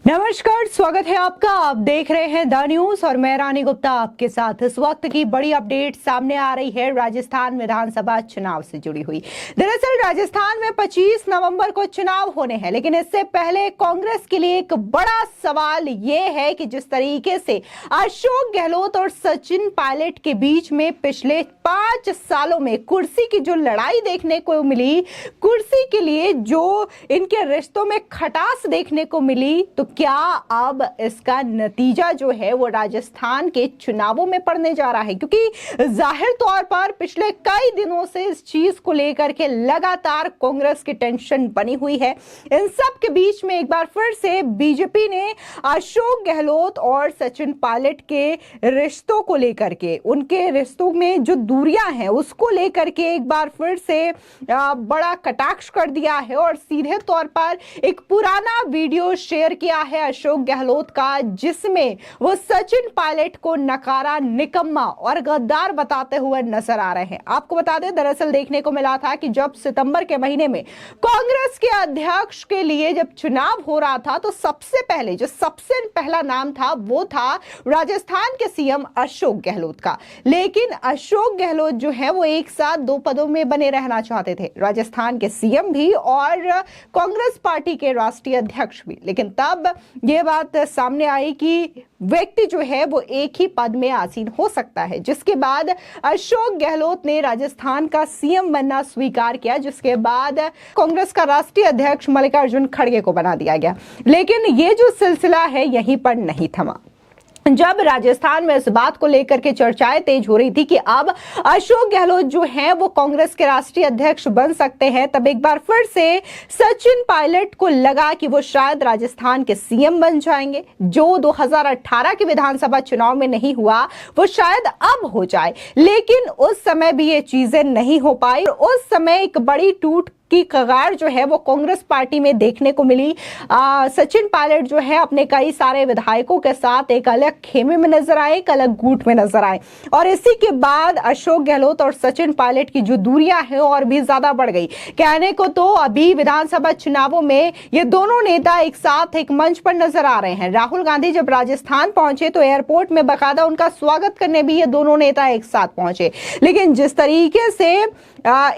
नमस्कार, स्वागत है आपका। आप देख रहे हैं द न्यूज और मैं रानी गुप्ता आपके साथ। इस वक्त की बड़ी अपडेट सामने आ रही है राजस्थान विधानसभा चुनाव से जुड़ी हुई। दरअसल राजस्थान में 25 नवंबर को चुनाव होने हैं, लेकिन इससे पहले कांग्रेस के लिए एक बड़ा सवाल ये है कि जिस तरीके से अशोक गहलोत और सचिन पायलट के बीच में पिछले 5 सालों में कुर्सी की जो लड़ाई देखने को मिली, कुर्सी के लिए जो इनके रिश्तों में खटास देखने को मिली, तो क्या अब इसका नतीजा जो है वो राजस्थान के चुनावों में पड़ने जा रहा है? क्योंकि जाहिर तौर पर पिछले कई दिनों से इस चीज को लेकर के लगातार कांग्रेस की टेंशन बनी हुई है। इन सब के बीच में एक बार फिर से बीजेपी ने अशोक गहलोत और सचिन पायलट के रिश्तों को लेकर के, उनके रिश्तों में जो दूरियां हैं उसको लेकर के एक बार फिर से बड़ा कटाक्ष कर दिया है और सीधे तौर पर एक पुराना वीडियो शेयर किया है अशोक गहलोत का, जिसमें वो सचिन पायलट को नकारा, निकम्मा और गद्दार बताते हुए नजर आ रहे हैं। आपको बता दें, दरअसल देखने को मिला था कि जब सितंबर के महीने में कांग्रेस के अध्यक्ष के लिए जब चुनाव हो रहा था, तो सबसे पहला नाम था वो था राजस्थान के सीएम अशोक गहलोत का। लेकिन अशोक गहलोत जो है वो एक साथ 2 पदों में बने रहना चाहते थे, राजस्थान के सीएम भी और कांग्रेस पार्टी के राष्ट्रीय अध्यक्ष भी। लेकिन तब यह बात सामने आई कि व्यक्ति जो है वो एक ही पद में आसीन हो सकता है, जिसके बाद अशोक गहलोत ने राजस्थान का सीएम बनना स्वीकार किया, जिसके बाद कांग्रेस का राष्ट्रीय अध्यक्ष मल्लिकार्जुन खड़गे को बना दिया गया। लेकिन ये जो सिलसिला है यहीं पर नहीं थमा। जब राजस्थान में इस बात को लेकर के चर्चाएं तेज हो रही थी कि अब अशोक गहलोत जो हैं वो कांग्रेस के राष्ट्रीय अध्यक्ष बन सकते हैं, तब एक बार फिर से सचिन पायलट को लगा कि वो शायद राजस्थान के सीएम बन जाएंगे। जो 2018 के विधानसभा चुनाव में नहीं हुआ वो शायद अब हो जाए, लेकिन उस समय भी ये चीजें नहीं हो पाई। उस समय एक बड़ी टूट की कगार जो है वो कांग्रेस पार्टी में देखने को मिली। सचिन पायलट जो है अपने कई सारे विधायकों के साथ एक अलग खेमे में नजर आए, एक अलग गुट में नजर आए, और इसी के बाद अशोक गहलोत और सचिन पायलट की जो दूरियां हैं और भी ज्यादा बढ़ गई। कहने को तो अभी विधानसभा चुनावों में ये दोनों नेता एक साथ एक मंच पर नजर आ रहे हैं। राहुल गांधी जब राजस्थान पहुंचे तो एयरपोर्ट में बाकायदा उनका स्वागत करने भी ये दोनों नेता एक साथ पहुंचे। लेकिन जिस तरीके से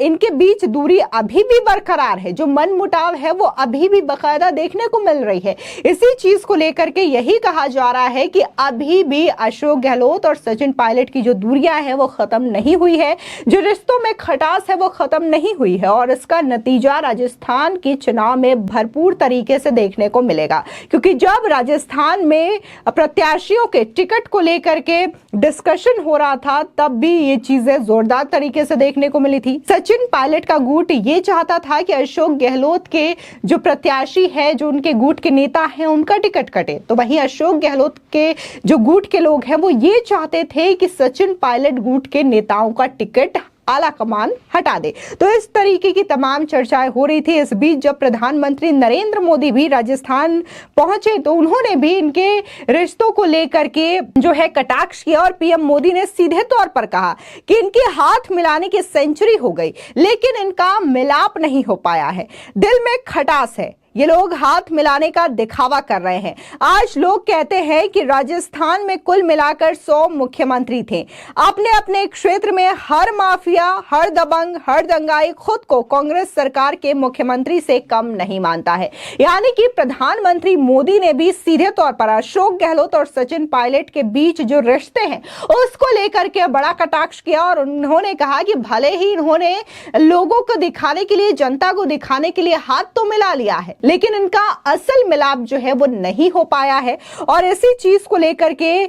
इनके बीच दूरी अभी भी बरकरार है, जो मनमुटाव है वो अभी भी बाकायदा देखने को मिल रही है। इसी चीज को लेकर के यही कहा जा रहा है कि अभी भी अशोक गहलोत और सचिन पायलट की जो दूरियां हैं वो खत्म नहीं हुई है, जो रिश्तों में खटास है वो खत्म नहीं हुई है, और इसका नतीजा राजस्थान के चुनाव में भरपूर तरीके से देखने को मिलेगा। क्योंकि जब राजस्थान में प्रत्याशियों के टिकट को लेकर के डिस्कशन हो रहा था, तब भी ये चीजें जोरदार तरीके से देखने को मिली थी। सचिन पायलट का गुट ये चाहता था कि अशोक गहलोत के जो प्रत्याशी है, जो उनके गुट के नेता हैं, उनका टिकट कटे, तो वहीं अशोक गहलोत के जो गुट के लोग हैं वो ये चाहते थे कि सचिन पायलट गुट के नेताओं का टिकट आला कमान हटा दे। तो इस तरीके की तमाम चर्चाएं हो रही थी। इस बीच जब प्रधानमंत्री नरेंद्र मोदी भी राजस्थान पहुंचे तो उन्होंने भी इनके रिश्तों को लेकर के जो है कटाक्ष किया, और पीएम मोदी ने सीधे तौर पर कहा कि इनके हाथ मिलाने की सेंचुरी हो गई, लेकिन इनका मिलाप नहीं हो पाया है। दिल में खटास है, ये लोग हाथ मिलाने का दिखावा कर रहे हैं। आज लोग कहते हैं कि राजस्थान में कुल मिलाकर 100 मुख्यमंत्री थे। अपने अपने क्षेत्र में हर माफिया, हर दबंग, हर दंगाई खुद को कांग्रेस सरकार के मुख्यमंत्री से कम नहीं मानता है। यानी कि प्रधानमंत्री मोदी ने भी सीधे तौर पर अशोक गहलोत और सचिन पायलट के बीच जो रिश्ते हैं उसको लेकर के बड़ा कटाक्ष किया, और उन्होंने कहा कि भले ही इन्होंने लोगों को दिखाने के लिए, जनता को दिखाने के लिए हाथ तो मिला लिया है, लेकिन इनका असल मिलाप जो है वो नहीं हो पाया है। और इसी चीज को लेकर के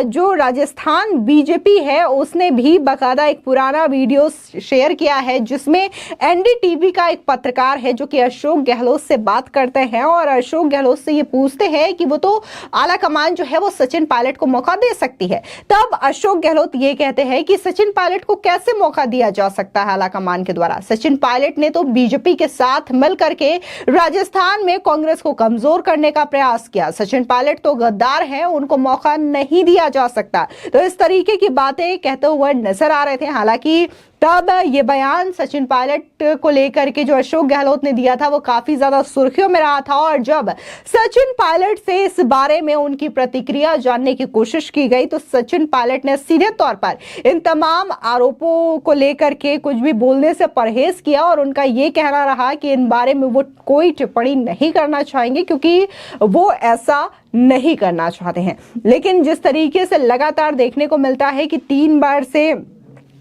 जो राजस्थान बीजेपी है उसने भी बाकायदा एक पुराना वीडियो शेयर किया है, जिसमें एनडीटीवी का एक पत्रकार है जो कि अशोक गहलोत से बात करते हैं और अशोक गहलोत से ये पूछते हैं कि वो तो आला कमान जो है वो सचिन पायलट को मौका दे सकती है। तब अशोक गहलोत ये कहते हैं कि सचिन पायलट को कैसे मौका दिया जा सकता है आला कमान के द्वारा? सचिन पायलट ने तो बीजेपी के साथ मिल करके राजस्थान में कांग्रेस को कमजोर करने का प्रयास किया। सचिन पायलट तो गद्दार हैं, उनको मौका नहीं दिया जा सकता। तो इस तरीके की बातें कहते हुए नजर आ रहे थे। हालांकि तब ये बयान सचिन पायलट को लेकर के जो अशोक गहलोत ने दिया था वो काफी ज्यादा सुर्खियों में रहा था। और जब सचिन पायलट से इस बारे में उनकी प्रतिक्रिया जानने की कोशिश की गई तो सचिन पायलट ने सीधे तौर पर इन तमाम आरोपों को लेकर के कुछ भी बोलने से परहेज किया और उनका ये कहना रहा कि इन बारे में वो कोई टिप्पणी नहीं करना चाहेंगे क्योंकि वो ऐसा नहीं करना चाहते हैं। लेकिन जिस तरीके से लगातार देखने को मिलता है कि 3 बार से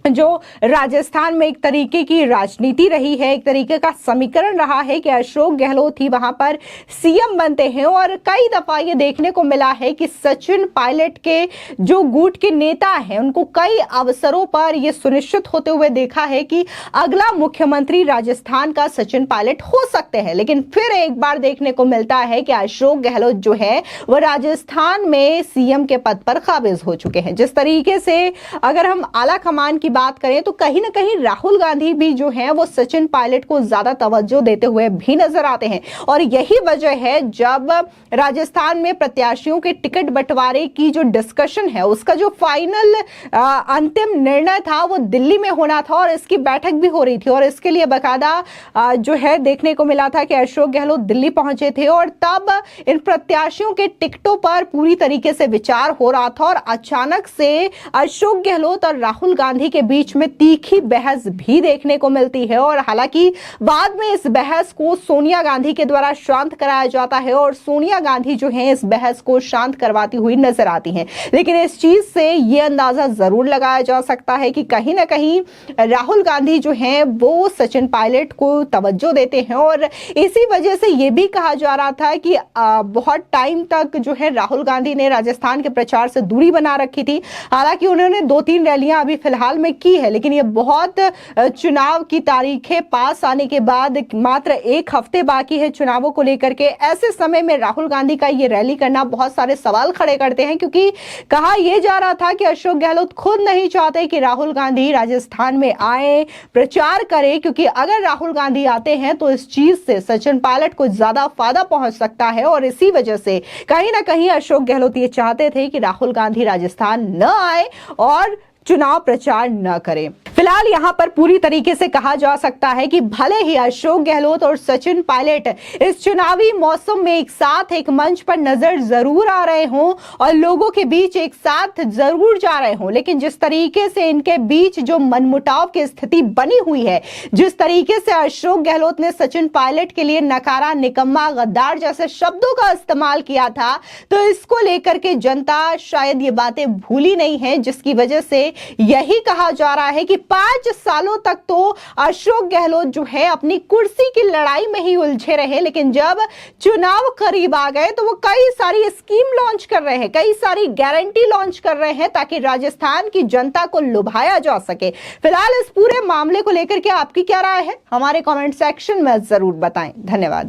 जो राजस्थान में एक तरीके की राजनीति रही है, एक तरीके का समीकरण रहा है कि अशोक गहलोत ही वहां पर सीएम बनते हैं। और कई दफा ये देखने को मिला है कि सचिन पायलट के जो गुट के नेता हैं उनको कई अवसरों पर यह सुनिश्चित होते हुए देखा है कि अगला मुख्यमंत्री राजस्थान का सचिन पायलट हो सकते हैं। लेकिन फिर एक बार देखने को मिलता है कि अशोक गहलोत जो है वह राजस्थान में सीएम के पद पर काबिज हो चुके हैं। जिस तरीके से अगर हम आला कमान की बात करें तो कहीं ना कहीं राहुल गांधी भी जो है वो सचिन पायलट को ज्यादा तवज्जो देते हुए भी नजर आते हैं। और यही वजह है जब राजस्थान में प्रत्याशियों के टिकट बंटवारे की जो डिस्कशन है उसका जो फाइनल अंतिम निर्णय था वो दिल्ली में होना था और इसकी बैठक भी हो रही थी। और इसके लिए बाकायदा जो है देखने को मिला था कि अशोक गहलोत दिल्ली पहुंचे थे और तब इन प्रत्याशियों के टिकटों पर पूरी तरीके से विचार हो रहा था। और अचानक से अशोक गहलोत और राहुल गांधी के बीच में तीखी बहस भी देखने को मिलती है। और हालांकि बाद में इस बहस को सोनिया गांधी के द्वारा शांत कराया जाता है और सोनिया गांधी जो है इस बहस को शांत करवाती हुई नजर आती हैं। लेकिन इस चीज से यह अंदाजा जरूर लगाया जा सकता है कि कहीं ना कहीं राहुल गांधी जो है वो सचिन पायलट को तवज्जो देते हैं। और इसी वजह से यह भी कहा जा रहा था कि बहुत टाइम तक जो है राहुल गांधी ने राजस्थान के प्रचार से दूरी बना रखी थी। हालांकि उन्होंने 2-3 रैलियां अभी फिलहाल में की है, लेकिन ये बहुत चुनाव की तारीखें पास आने के बाद मात्र 1 हफ्ते बाकी है चुनावों को लेकर के। ऐसे समय में राहुल गांधी का ये रैली करना बहुत सारे सवाल खड़े करते हैं क्योंकि कहा यह जा रहा था कि अशोक गहलोत खुद नहीं चाहते कि राहुल गांधी राजस्थान में आए, प्रचार करे, क्योंकि अगर राहुल गांधी आते हैं तो इस चीज से सचिन पायलट को ज्यादा फायदा पहुंच सकता है। और इसी वजह से कहीं ना कहीं अशोक गहलोत ये चाहते थे कि राहुल गांधी राजस्थान न आए और चुनाव प्रचार न करें। फिलहाल यहां पर पूरी तरीके से कहा जा सकता है कि भले ही अशोक गहलोत और सचिन पायलट इस चुनावी मौसम में एक साथ एक मंच पर नजर जरूर आ रहे हों और लोगों के बीच एक साथ जरूर जा रहे हों, लेकिन जिस तरीके से इनके बीच जो मनमुटाव की स्थिति बनी हुई है, जिस तरीके से अशोक गहलोत ने सचिन पायलट के लिए नकारा, निकम्मा, गद्दार जैसे शब्दों का इस्तेमाल किया था, तो इसको लेकर के जनता शायद ये बातें भूली नहीं है, जिसकी वजह से यही कहा जा रहा है कि 5 सालों तक तो अशोक गहलोत जो है अपनी कुर्सी की लड़ाई में ही उलझे रहे। लेकिन जब चुनाव करीब आ गए तो वो कई सारी स्कीम लॉन्च कर रहे हैं, कई सारी गारंटी लॉन्च कर रहे हैं ताकि राजस्थान की जनता को लुभाया जा सके। फिलहाल इस पूरे मामले को लेकर के आपकी क्या राय है, हमारे कमेंट सेक्शन में जरूर बताएं। धन्यवाद।